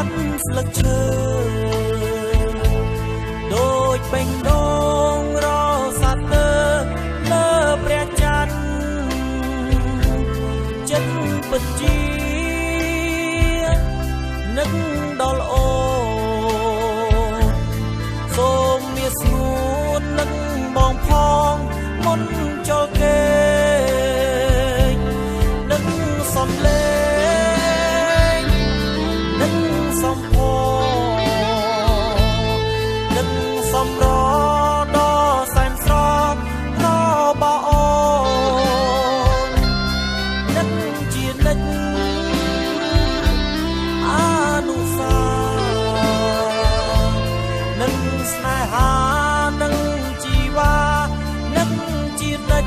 ดស្លឹកឈើដូចបេងដូងរសាទើលើព្រះច័ន្ទចិត្តពិតជានឹកដល់អូសូមមានស្ងួននឹកបងផងមុនចូលគេនឹកសំលេងនឹកសំផនឹកសំរដល់សែនស្រស់របស់អូននឹកជានឹកអនុសានឹកស្នេហានឹកជីវានឹកជានឹក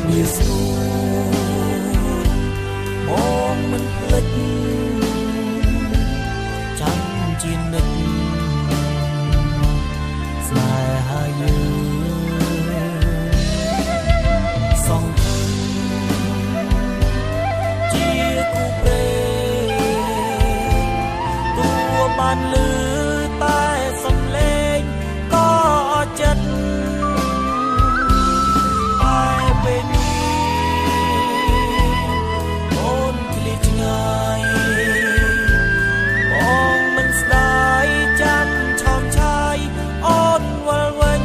មានស្រួលមកមិនភ្លេចចាំជានឹកស្នេហាយើងសងជាគូព្រេងទួបានលឺតែសំឡេងក៏ចិត្តតែពេលនេះអូនឃ្លាតឆ្ងាយបងមិនស្ដាយចាំឆោមឆាយអូនវិលវិញ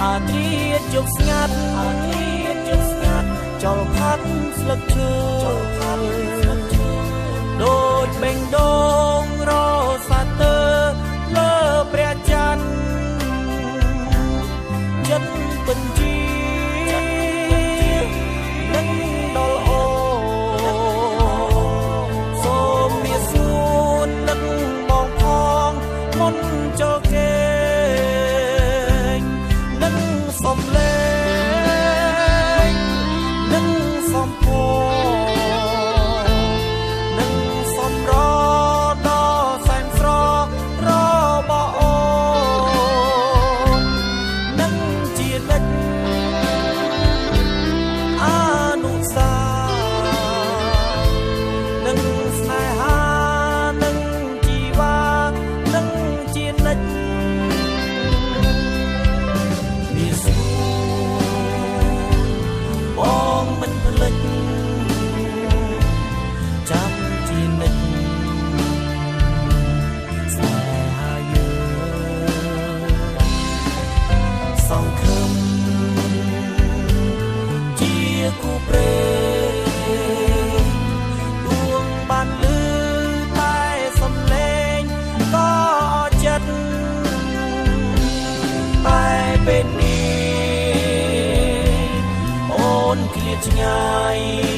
អាត្រៀតជប់ស្ងាត់ចលផាត់ស្លឹកឈើដូចបេងដូងរសាទើលើព្រះច័ន្ទចិត្តពិតជានឹកដល់អូសូមមានស្ងួននឹកបងផងមុនចូលគេសំលេងនឹកសំផនឹកសំរដល់សែនស្រស់របស់អូននឹកជានឹកអនុសានឹកស្នេហានឹកជីវានឹកជានឹកបងមិនភ្លេចចាំជានឹកស្នេហាយើងសង្ឃឹមជាគូព្រេងដួងបានលឺតែសំឡេងក៏ចិត្តតែពេលនេះអូនឃ្លាតឆ្ងាយ